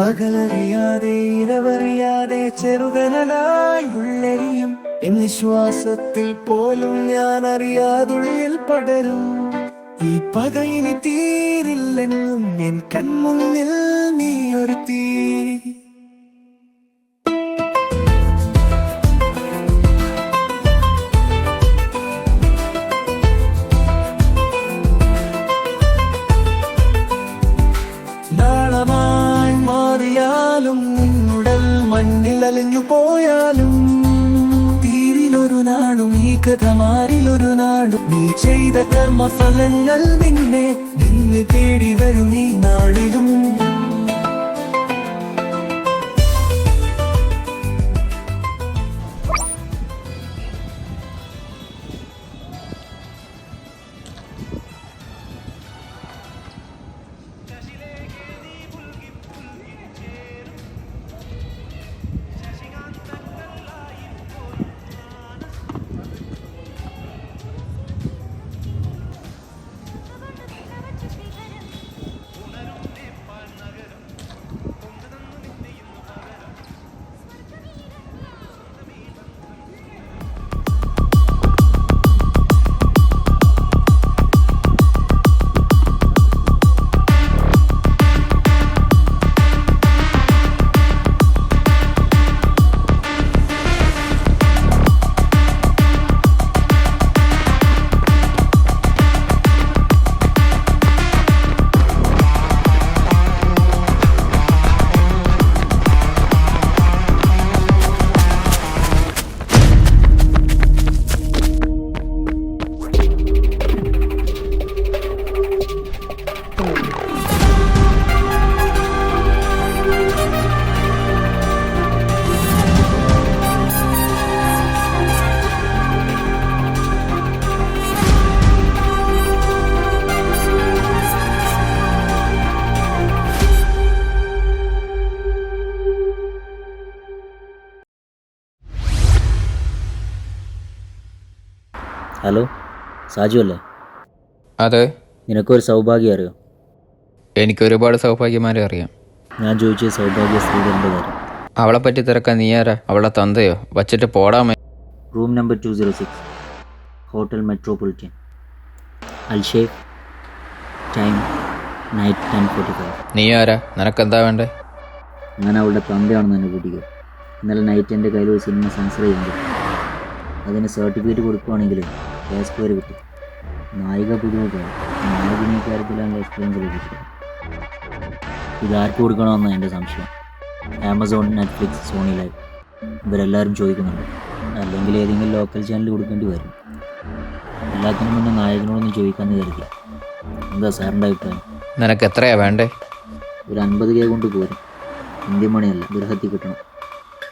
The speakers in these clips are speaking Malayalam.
പകലറിയാതെ ഇരവറിയാതെ ചെറുകനലായി ഉള്ളെരിയും വിശ്വാസത്തിൽ പോലും ഞാൻ അറിയാതുള്ളിൽ പടരും. ഈ പകയിനി തീരില്ലെന്നും എൻ കൺമുന്നിൽ നീ ഒരു തീ. നാളമായി മാറിയാലും നിന്നുടൽ മണ്ണിലലിഞ്ഞു പോയാലും തീരിലൊരു നാടും ഈ കഥ മാറിലൊരു നാടും നീ ചെയ്ത കർമ്മഫലങ്ങൾ നിന്നെ തേടി വരും ഈ നാടിലും. ഹലോ, സാജു അല്ലേ? അതെ. നിനക്കൊരു സൗഭാഗ്യം അറിയോ? എനിക്കൊരുപാട് സൗഭാഗ്യമാരെ അറിയാം. ഞാൻ ചോദിച്ചത് സൗഭാഗ്യ സ്ത്രീകളുടെ കാര്യം. അവളെ പറ്റി തിരക്കാൻ നീ ആരാ? അവളെ തന്തയോ? വച്ചിട്ട് പോടാമേ. Room number 206, hotel metropolitan, Al Sheikh. Time night 10:45. നീ ആരാ? നിനക്കെന്താ വേണ്ടേ? ഞാൻ അവളുടെ തന്തയാണെന്ന് തന്നെ കൂട്ടിക്കോ. ഇന്നലെ നൈറ്റ് എൻ്റെ കയ്യിൽ ഒരു സിനിമ സെൻസർ ചെയ്യുന്നുണ്ട്. അതിന് സർട്ടിഫിക്കറ്റ് കൊടുക്കുവാണെങ്കിൽ കേസ് സ്ക്വയർ കിട്ടും. നായിക പുതുമുഖമാണ്. നായകനെ കാര്യത്തിലാണ് എക്സ്പീരിയൻസ് ലഭിച്ചത്. ഇതാർക്ക് കൊടുക്കണമെന്നാണ് എൻ്റെ സംശയം. ആമസോൺ, നെറ്റ്ഫ്ലിക്സ്, സോണി ലൈവ് ഇവരെല്ലാവരും ചോദിക്കുന്നുണ്ട്. അല്ലെങ്കിൽ ഏതെങ്കിലും ലോക്കൽ ചാനൽ കൊടുക്കേണ്ടി വരും. എല്ലാത്തിനും മുന്നേ നായകനോടൊന്നും ചോദിക്കാമെന്ന് കരുതി. എന്താ സാറിൻ്റെ അഭിപ്രായം? നിനക്ക് എത്രയാ വേണ്ടേ? ഒരു 50K കൊണ്ട് പോരും. ഇന്ത്യൻ മണിയല്ല, ഗൃഹത്തിൽ കിട്ടണം.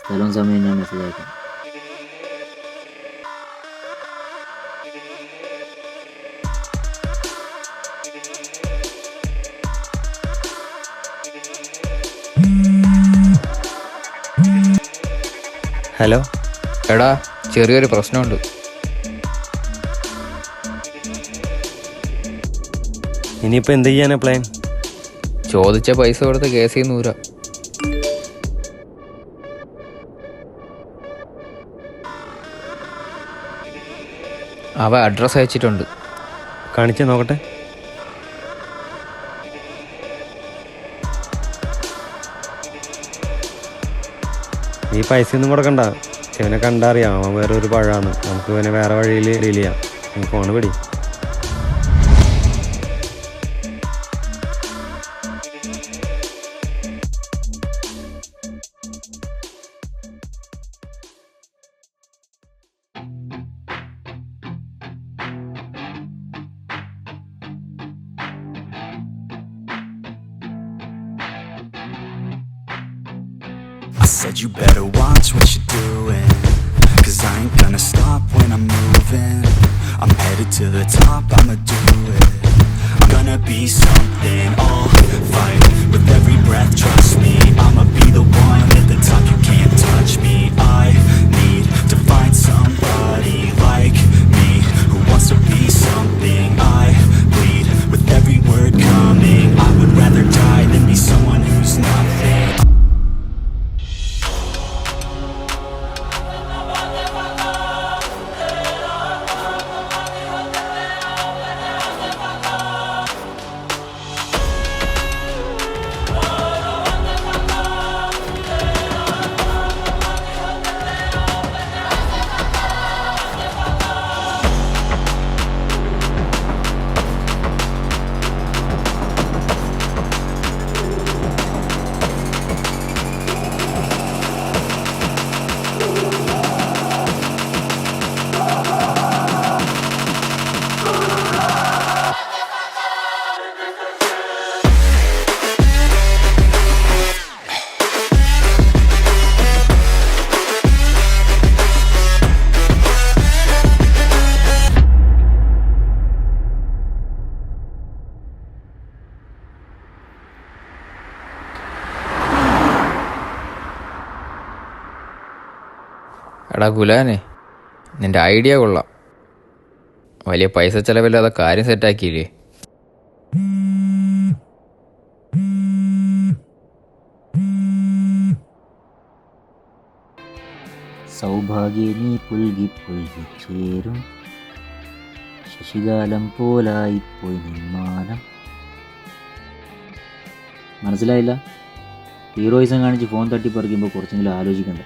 സ്ഥലവും സമയവും ഞാൻ മെസ്സേജ് അയക്കാം. ഹലോ. എടാ, ചെറിയൊരു പ്രശ്നമുണ്ട്. ഇനിയിപ്പോൾ എന്ത് ചെയ്യാനാ പ്ലാൻ? ചോദിച്ച പൈസ കൊടുത്ത് കേസിൽ നിന്ന് ഊരാ. അവ അഡ്രസ്സ് അയച്ചിട്ടുണ്ട്. കാണിച്ച് നോക്കട്ടെ. ഈ പൈസയൊന്നും കൊടുക്കണ്ട. ഇവനെ കണ്ടറിയാം, അവൻ വേറെ ഒരു പഴമാണ്. നമുക്ക് ഇവനെ വേറെ വഴിയിൽ ഡീൽ ചെയ്യാം. നീ ഫോണ് പിടി. I said you better watch what you're doing, 'cause I ain't gonna stop when I'm moving. I'm headed to the top, I'ma do it. I'm gonna be something, I'll fight with every breath, trust me. I'ma be the one at the top, you can't touch me. I need to find somebody like me, who wants to be something. I bleed with every word coming. I would rather die than be someone who's nothing. എടാ ഗുലാനെ, നിന്റെ ഐഡിയ കൊള്ളാം. വലിയ പൈസ ചിലവില്ലാതെ കാര്യം സെറ്റാക്കിയില്ലേ? സൗഭാഗ്യ നീ പുൽകി പുൽകി ചേരും, ശശികാലം പോലായിപ്പോയി നിന്മാനം. മനസ്സിലായില്ല? ഹീറോയിസം കാണിച്ച് ഫോൺ തട്ടിപ്പറിക്കുമ്പോൾ കുറച്ചെങ്കിലും ആലോചിക്കണ്ടേ?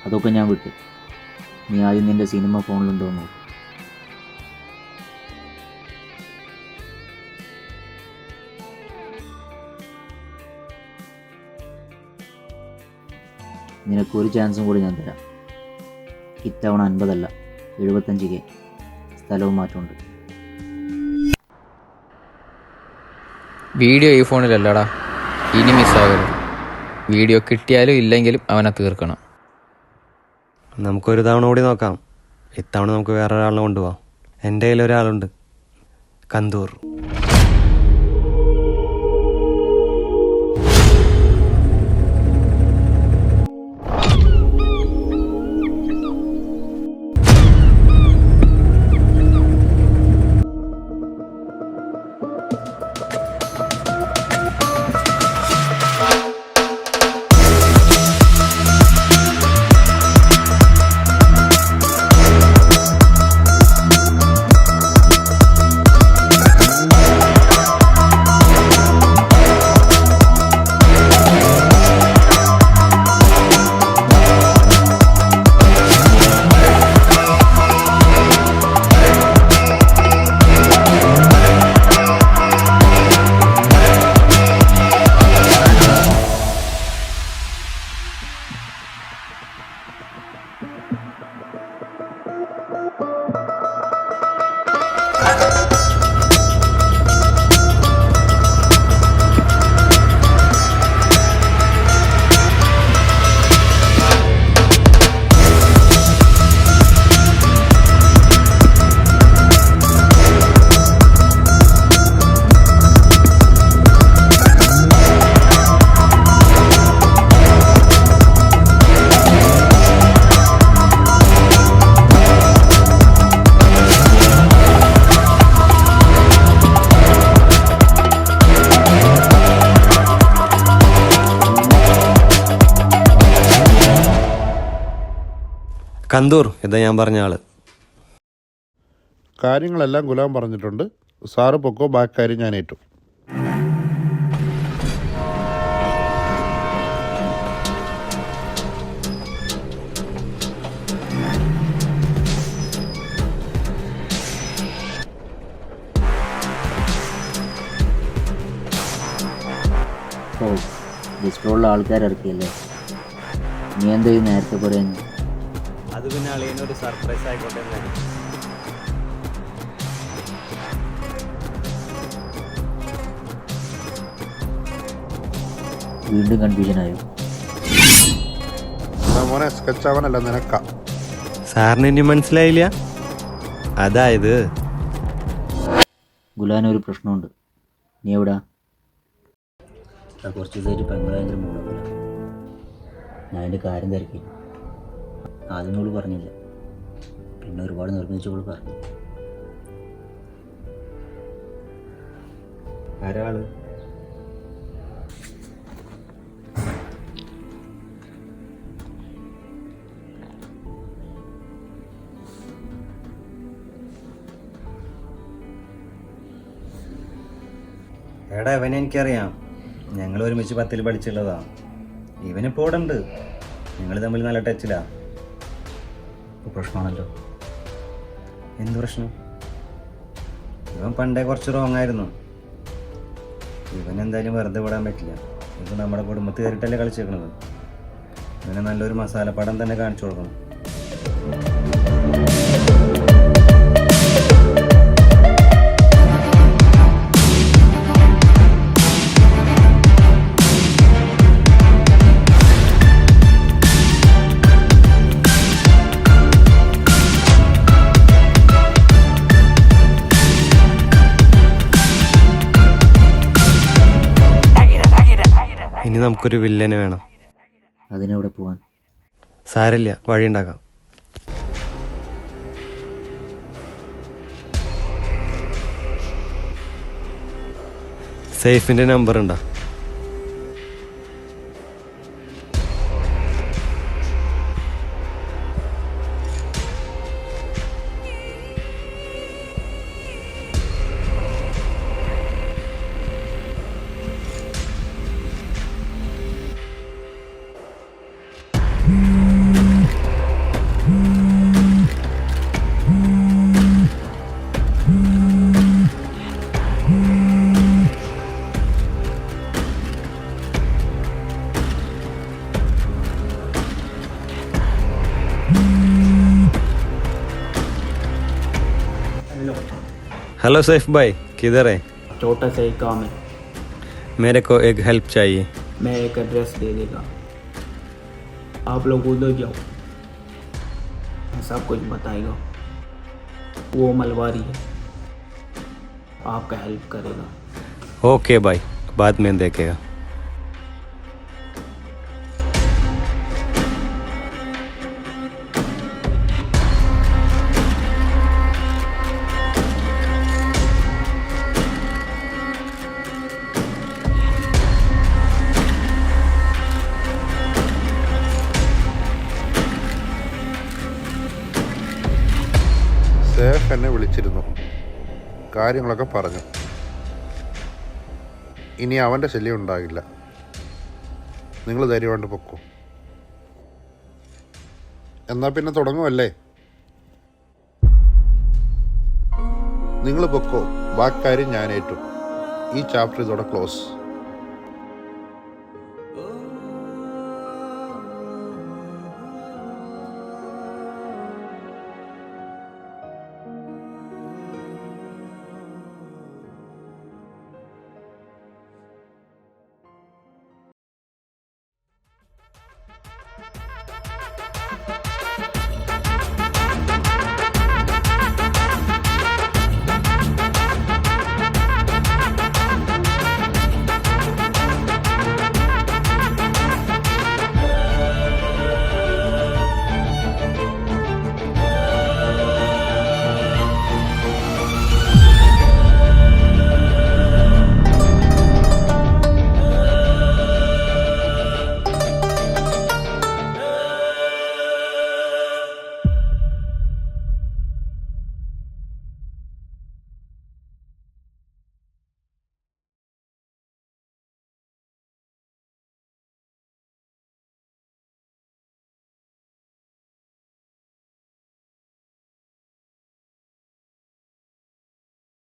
അതൊക്കെ ഞാൻ വിട്ടു. നീ ആദ്യം നിൻ്റെ സിനിമ ഫോണിലുണ്ടോ എന്ന് നോക്കും. നിനക്കൊരു ചാൻസും കൂടി ഞാൻ തരാം. ഇത്തവണ 50 അല്ല 75K. സ്ഥലവും മാറ്റമുണ്ട്. വീഡിയോ ഈ ഫോണിലല്ലടാ, ഇനി മിസ്സാകരുത്. വീഡിയോ കിട്ടിയാലും ഇല്ലെങ്കിലും അവനെ തീർക്കണം. നമുക്കൊരു തവണ കൂടി നോക്കാം. ഇത്തവണ നമുക്ക് വേറെ ഒരാളിനെ കൊണ്ടുപോകാം. എൻ്റെ കയ്യിൽ ഒരാളുണ്ട്, കന്തൂർ. കന്തൂർ, ഇതാ ഞാൻ പറഞ്ഞ ആള്. കാര്യങ്ങളെല്ലാം ഗുലാം പറഞ്ഞിട്ടുണ്ട്. സാറ് പൊക്കോ, ബാക്കി കാര്യം ഞാൻ ഏറ്റു. ഓ, ഡിസ്ട്രോളിലെ ആൾക്കാരിറക്കിയല്ലേ? നീ എന്താ ഈ നേരത്തെ പറയാൻ? അത് പിന്നെ അളിയനൊരു സർപ്രൈസ് ആയിക്കോട്ടെ എന്നാണ്. വീണ്ടും കൺഫ്യൂഷനായോ? മോനെ സ്കെച്ച് ആവാനല്ല നിനക്ക. സാറിന് ഇനി മനസ്സിലായില്ല? അതായത് ഗുലാനൊരു പ്രശ്നമുണ്ട്. നീ എവിടാ? കുറച്ച് ദിവസമായിട്ട് പെങ്ങളായതിന് മൂലമില്ല. ഞാൻ എൻ്റെ കാര്യം തിരക്കി. ആദ്യം അവൾ പറഞ്ഞില്ല, പിന്നെ ഒരുപാട് നിർബന്ധിച്ചവൾ പറഞ്ഞു. ആരാള്? എടാ, ഇവനെ എനിക്കറിയാം. ഞങ്ങൾ ഒരുമിച്ച് 10ൽ പഠിച്ചുള്ളതാ. ഇവനിപ്പോൾ ഇവിടെ ഉണ്ട്. ഞങ്ങൾ തമ്മിൽ നല്ല ടച്ചിലാ. പ്രശ്നമാണല്ലോ. എന്ത് പ്രശ്നം? ഇവൻ പണ്ടേ കുറച്ച് റോങ് ആയിരുന്നു. ഇവനെന്തായാലും വെറുതെ വിടാൻ പറ്റില്ല. ഇത് നമ്മുടെ കുടുംബത്തിൽ കയറിയിട്ടല്ലേ കളിച്ചേക്കണത്. ഇവനെ നല്ലൊരു മസാലപ്പടം തന്നെ കാണിച്ചു കൊടുക്കണം. ഇനി നമുക്കൊരു വില്ലനെ വേണം. അതിനെവിടെ പോവാൻ? സാരമില്ല, വഴി ഉണ്ടാക്കാം. സേഫിൻ്റെ നമ്പർ ഉണ്ടോ? हेलो सैफ भाई, किधर है? छोटा सा एक काम है, मेरे को एक हेल्प चाहिए. मैं एक एड्रेस दे देगा, आप लोग उधर जाओ, मैं सब कुछ बताएगा. वो मलवारी है, आपका हेल्प करेगा. ओके भाई, बाद में देखेगा. സേഫ് എന്നെ വിളിച്ചിരുന്നു, കാര്യങ്ങളൊക്കെ പറഞ്ഞു. ഇനി അവൻ്റെ ശല്യം ഉണ്ടാകില്ല. നിങ്ങൾ ധൈര്യമായിട്ട് പൊക്കോ. എന്നാൽ പിന്നെ തുടങ്ങുമല്ലേ? നിങ്ങൾ പൊക്കോ, ബാക്കി കാര്യം ഞാൻ ഏറ്റു. ഈ ചാപ്റ്റർ ഇതോടെ ക്ലോസ്.